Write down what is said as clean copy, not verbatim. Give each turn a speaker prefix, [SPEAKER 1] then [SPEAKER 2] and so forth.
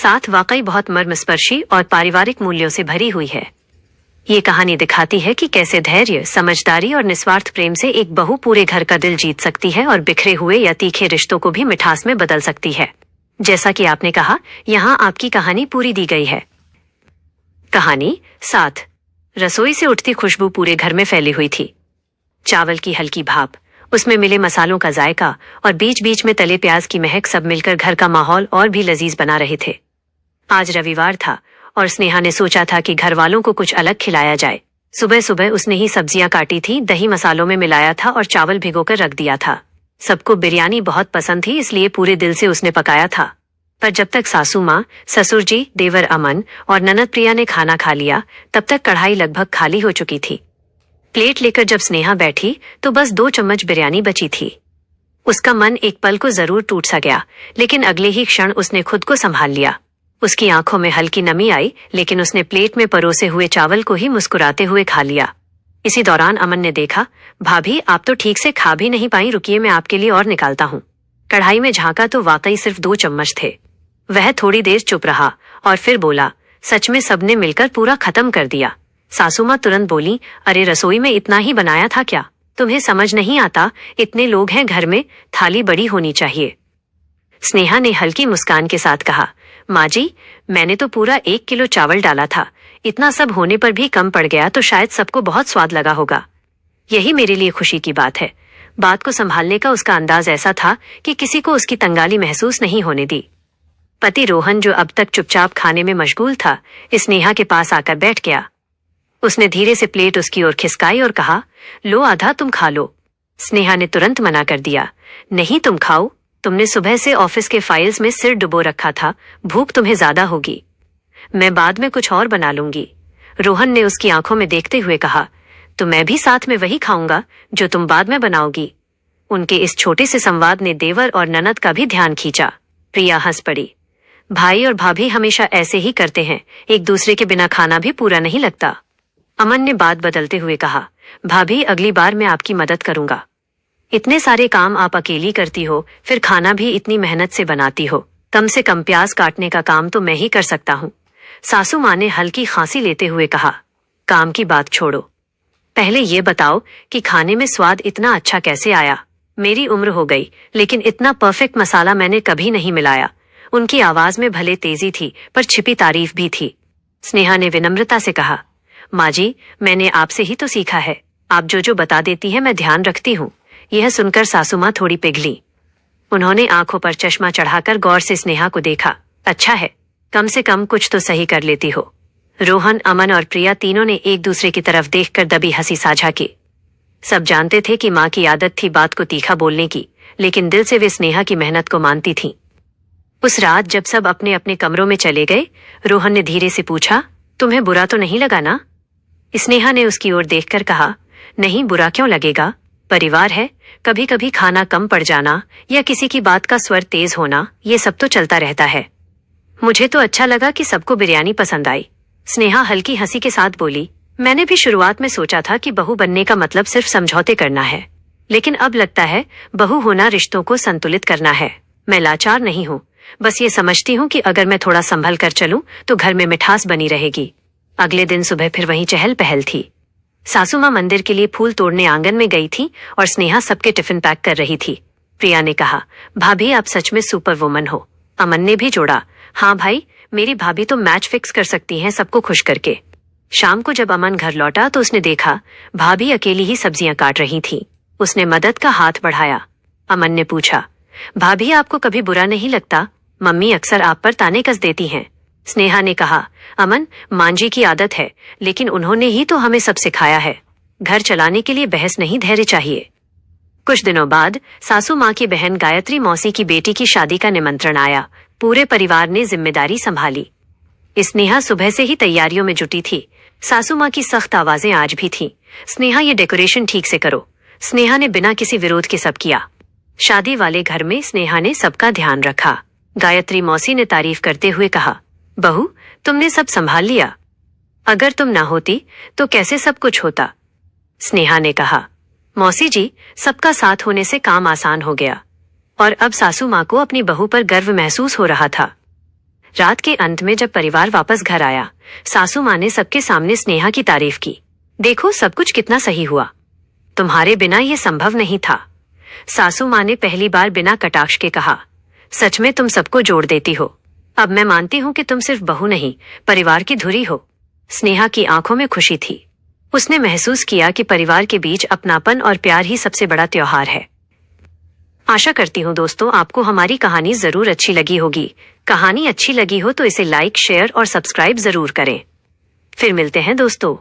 [SPEAKER 1] साथ वाकई बहुत मर्मस्पर्शी और पारिवारिक मूल्यों से भरी हुई है। ये कहानी दिखाती है कि कैसे धैर्य, समझदारी और निस्वार्थ प्रेम से एक बहू पूरे घर का दिल जीत सकती है और बिखरे हुए या तीखे रिश्तों को भी मिठास में बदल सकती है। जैसा कि आपने कहा, यहाँ आपकी कहानी पूरी दी गई है। कहानी 7। रसोई से उठती खुशबू पूरे घर में फैली हुई थी। चावल की हल्की भाप, उसमें मिले मसालों का जायका और बीच बीच में तले प्याज की महक सब मिलकर घर का माहौल और भी लजीज बना रहे थे। आज रविवार था और स्नेहा ने सोचा था कि घर वालों को कुछ अलग खिलाया जाए। सुबह सुबह उसने ही सब्जियां काटी थी, दही मसालों में मिलाया था और चावल भिगोकर रख दिया था। सबको बिरयानी बहुत पसंद थी, इसलिए पूरे दिल से उसने पकाया था। पर जब तक सासू माँ, ससुर जी, देवर अमन और ननद प्रिया ने खाना खा लिया, तब तक कढ़ाई लगभग खाली हो चुकी थी। प्लेट लेकर जब स्नेहा बैठी तो बस 2 चम्मच बिरयानी बची थी। उसका मन एक पल को जरूर टूट सा गया, लेकिन अगले ही क्षण उसने खुद को संभाल लिया। उसकी आंखों में हल्की नमी आई, लेकिन उसने प्लेट में परोसे हुए चावल को ही मुस्कुराते हुए खा लिया। इसी दौरान अमन ने देखा, भाभी आप तो ठीक से खा भी नहीं पाई, रुकिए मैं आपके लिए और निकालता हूँ। कढ़ाई में झांका तो वाकई सिर्फ 2 चम्मच थे। वह थोड़ी देर चुप रहा और फिर बोला, सच में सबने मिलकर पूरा खत्म कर दिया। सासू माँ तुरंत बोली, अरे रसोई में इतना ही बनाया था क्या? तुम्हें समझ नहीं आता, इतने लोग हैं घर में, थाली बड़ी होनी चाहिए। स्नेहा ने हल्की मुस्कान के साथ कहा, माँ जी, मैंने तो पूरा 1 किलो चावल डाला था, इतना सब होने पर भी कम पड़ गया तो शायद सबको बहुत स्वाद लगा होगा। यही मेरे लिए खुशी की बात है। बात को संभालने का उसका अंदाज ऐसा था कि किसी को उसकी तंगाली महसूस नहीं होने दी। पति रोहन, जो अब तक चुपचाप खाने में मशगूल था, स्नेहा के पास आकर बैठ गया। उसने धीरे से प्लेट उसकी ओर खिसकाई और कहा, लो आधा तुम खा लो। स्नेहा ने तुरंत मना कर दिया, नहीं तुम खाओ, तुमने सुबह से ऑफिस के फाइल्स में सिर डुबो रखा था, भूख तुम्हें ज्यादा होगी, मैं बाद में कुछ और बना लूंगी। रोहन ने उसकी आंखों में देखते हुए कहा, तो मैं भी साथ में वही खाऊंगा जो तुम बाद में बनाओगी। उनके इस छोटे से संवाद ने देवर और ननद का भी ध्यान खींचा। प्रिया हंस पड़ी, भाई और भाभी हमेशा ऐसे ही करते हैं, एक दूसरे के बिना खाना भी पूरा नहीं लगता। अमन ने बात बदलते हुए कहा, भाभी अगली बार मैं आपकी मदद करूंगा। इतने सारे काम आप अकेली करती हो, फिर खाना भी इतनी मेहनत से बनाती हो, कम से कम प्याज काटने का काम तो मैं ही कर सकता हूँ। सासू माँ ने हल्की खांसी लेते हुए कहा, काम की बात छोड़ो, पहले ये बताओ कि खाने में स्वाद इतना अच्छा कैसे आया। मेरी उम्र हो गई, लेकिन इतना परफेक्ट मसाला मैंने कभी नहीं मिलाया। उनकी आवाज में भले तेजी थी, पर छिपी तारीफ भी थी। स्नेहा ने विनम्रता से कहा, माँ जी, मैंने आपसे ही तो सीखा है, आप जो जो बता देती हैं मैं ध्यान रखती हूँ। यह सुनकर सासू माँ थोड़ी पिघली। उन्होंने आंखों पर चश्मा चढ़ाकर गौर से स्नेहा को देखा, अच्छा है, कम से कम कुछ तो सही कर लेती हो। रोहन, अमन और प्रिया तीनों ने एक दूसरे की तरफ देखकर दबी हंसी साझा की। सब जानते थे कि माँ की आदत थी बात को तीखा बोलने की, लेकिन दिल से वे स्नेहा की मेहनत को मानती थीं। उस रात जब सब अपने अपने कमरों में चले गए, रोहन ने धीरे से पूछा, तुम्हें बुरा तो नहीं लगा ना? स्नेहा ने उसकी ओर देखकर कहा, नहीं, बुरा क्यों लगेगा, परिवार है, कभी कभी खाना कम पड़ जाना या किसी की बात का स्वर तेज होना, ये सब तो चलता रहता है। मुझे तो अच्छा लगा कि सबको बिरयानी पसंद आई। स्नेहा हल्की हंसी के साथ बोली, मैंने भी शुरुआत में सोचा था कि बहू बनने का मतलब सिर्फ समझौते करना है, लेकिन अब लगता है बहू होना रिश्तों को संतुलित करना है। मैं लाचार नहीं हूँ, बस ये समझती हूँ कि अगर मैं थोड़ा संभल कर चलूं तो घर में मिठास बनी रहेगी। अगले दिन सुबह फिर वहीं चहल पहल थी। सासू माँ मंदिर के लिए फूल तोड़ने आंगन में गई थी और स्नेहा सबके टिफिन पैक कर रही थी। प्रिया ने कहा, भाभी आप सच में सुपर वुमन हो। अमन ने भी जोड़ा, हाँ भाई, मेरी भाभी तो मैच फिक्स कर सकती हैं सबको खुश करके। शाम को जब अमन घर लौटा तो उसने देखा भाभी अकेली ही सब्जियां काट रही थी। उसने मदद का हाथ बढ़ाया। अमन ने पूछा, भाभी आपको कभी बुरा नहीं लगता? मम्मी अक्सर आप पर ताने कस देती हैं। स्नेहा ने कहा, अमन, मां जी की आदत है, लेकिन उन्होंने ही तो हमें सब सिखाया है। घर चलाने के लिए बहस नहीं, धैर्य चाहिए। कुछ दिनों बाद सासू माँ की बहन गायत्री मौसी की बेटी की शादी का निमंत्रण आया। पूरे परिवार ने जिम्मेदारी संभाली। स्नेहा सुबह से ही तैयारियों में जुटी थी। सासू माँ की सख्त आवाजें आज भी थीं, स्नेहा ये डेकोरेशन ठीक से करो। स्नेहा ने बिना किसी विरोध के सब किया। शादी वाले घर में स्नेहा ने सबका ध्यान रखा। गायत्री मौसी ने तारीफ करते हुए कहा, बहू तुमने सब संभाल लिया, अगर तुम ना होती तो कैसे सब कुछ होता। स्नेहा ने कहा, मौसी जी, सबका साथ होने से काम आसान हो गया। और अब सासू माँ को अपनी बहू पर गर्व महसूस हो रहा था। रात के अंत में जब परिवार वापस घर आया, सासू माँ ने सबके सामने स्नेहा की तारीफ की। देखो सब कुछ कितना सही हुआ, तुम्हारे बिना ये संभव नहीं था। सासू माँ ने पहली बार बिना कटाक्ष के कहा, सच में तुम सबको जोड़ देती हो। अब मैं मानती हूँ कि तुम सिर्फ बहू नहीं, परिवार की धुरी हो। स्नेहा की आंखों में खुशी थी। उसने महसूस किया कि परिवार के बीच अपनापन और प्यार ही सबसे बड़ा त्योहार है। आशा करती हूँ दोस्तों आपको हमारी कहानी जरूर अच्छी लगी होगी। कहानी अच्छी लगी हो तो इसे लाइक, शेयर और सब्सक्राइब जरूर करें। फिर मिलते हैं दोस्तों।